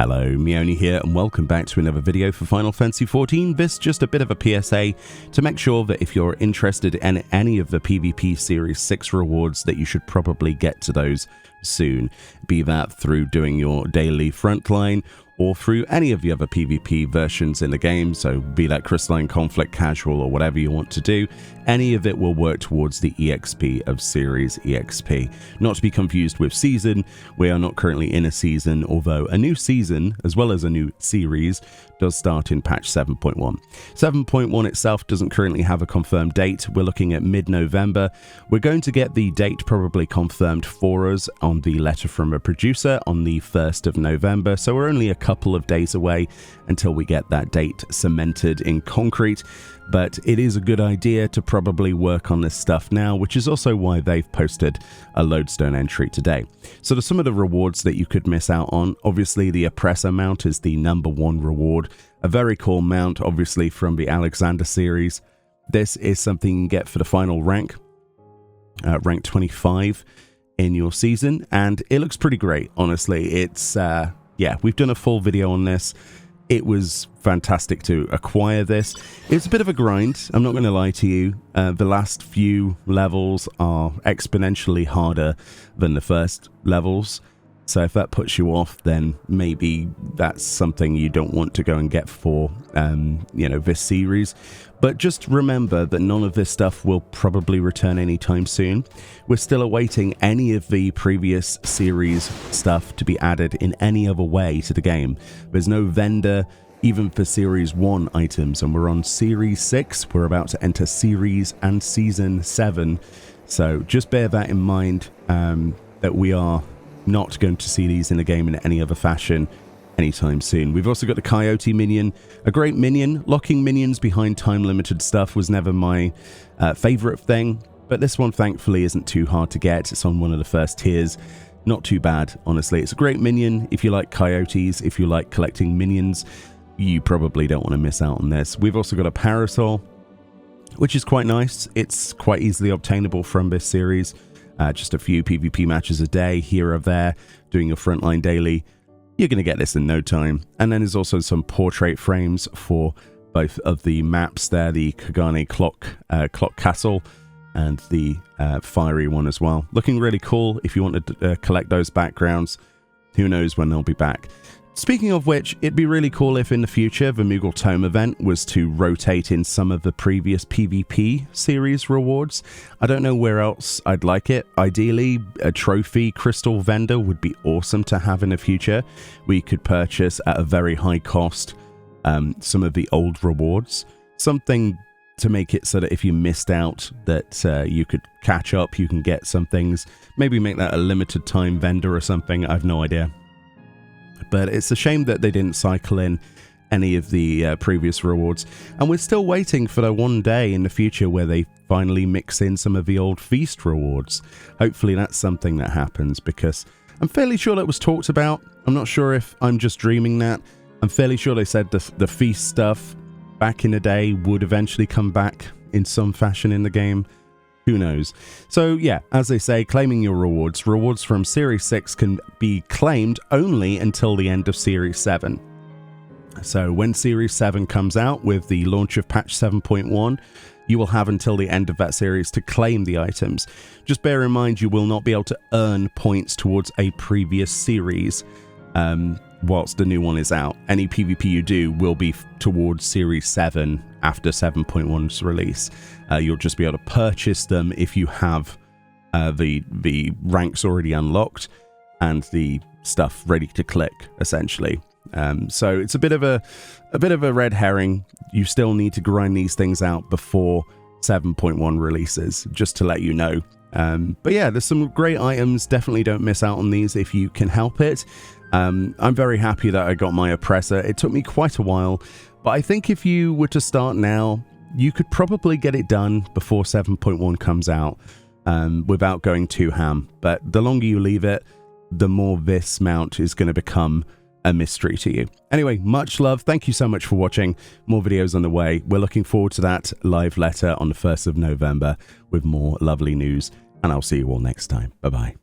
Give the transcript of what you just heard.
Hello, Meoni here, and welcome back to another video for Final Fantasy XIV. This just a bit of a PSA to make sure that if you're interested in any of the PvP Series 6 rewards, that you should probably get to those soon. Be that through doing your daily frontline or through any of the other PvP versions in the game, so be that Crystalline Conflict, Casual, or whatever you want to do, any of it will work towards the EXP of Series EXP. Not to be confused with Season, we are not currently in a season, although a new season, as well as a new series, does start in patch 7.1. 7.1 itself doesn't currently have a confirmed date. We're looking at mid-November. We're going to get the date probably confirmed for us on the letter from a producer on the 1st of November, so we're only a couple of days away until we get that date cemented in concrete. But it is a good idea to probably work on this stuff now, which is also why they've posted a Lodestone entry today. So there's some of the rewards that you could miss out on. Obviously, the Oppressor mount is the #1 reward. A very cool mount, obviously, from the Alexander series. This is something you can get for the final rank, rank 25 in your season, and it looks pretty great, honestly. It's, yeah, we've done a full video on this. It was fantastic to acquire this. It's a bit of a grind, I'm not going to lie to you. The last few levels are exponentially harder than the first levels. So if that puts you off, then maybe that's something you don't want to go and get for, you know, this series. But just remember that none of this stuff will probably return anytime soon. We're still awaiting any of the previous series stuff to be added in any other way to the game. There's no vendor even for Series 1 items, and we're on Series 6. We're about to enter Series and Season 7. So just bear that in mind, that we are not going to see these in the game in any other fashion anytime soon. We've also got the Coyote minion, a great minion. Locking minions behind time-limited stuff was never my favorite thing, but this one thankfully isn't too hard to get. It's on one of the first tiers. Not too bad, honestly. It's a great minion if you like coyotes, if you like collecting minions. You probably don't want to miss out on this. We've also got a Parasol, which is quite nice. It's quite easily obtainable from this series. Just a few PvP matches a day, here or there, doing your frontline daily. You're going to get this in no time. And then there's also some portrait frames for both of the maps there, the Kagane Clock Castle and the Fiery one as well. Looking really cool if you want to collect those backgrounds. Who knows when they'll be back. Speaking of which, it'd be really cool if in the future the Moogle Tome event was to rotate in some of the previous PvP series rewards. I don't know where else I'd like it. Ideally, a trophy crystal vendor would be awesome to have in the future. We could purchase at a very high cost some of the old rewards. Something to make it so that if you missed out, that you could catch up, you can get some things. Maybe make that a limited time vendor or something. I have no idea. But it's a shame that they didn't cycle in any of the previous rewards. And we're still waiting for the one day in the future where they finally mix in some of the old feast rewards. Hopefully that's something that happens, because I'm fairly sure that was talked about. I'm not sure if I'm just dreaming that. I'm fairly sure they said the feast stuff back in the day would eventually come back in some fashion in the game. Who knows? So yeah, as they say, claiming your rewards. Rewards from Series 6 can be claimed only until the end of Series 7. So when Series 7 comes out with the launch of patch 7.1, you will have until the end of that series to claim the items. Just bear in mind you will not be able to earn points towards a previous series whilst the new one is out. Any PvP you do will be towards Series 7 after 7.1's release. You'll just be able to purchase them if you have the ranks already unlocked and the stuff ready to click, essentially. So it's a bit of a red herring. You still need to grind these things out before 7.1 releases, just to let you know. But yeah, there's some great items. Definitely don't miss out on these if you can help it. I'm very happy that I got my Oppressor. It took me quite a while, but I think if you were to start now, you could probably get it done before 7.1 comes out without going too ham. But the longer you leave it, the more this mount is going to become a mystery to you. Anyway, much love. Thank you so much for watching. More videos on the way. We're looking forward to that live letter on the 1st of November with more lovely news, and I'll see you all next time. Bye-bye.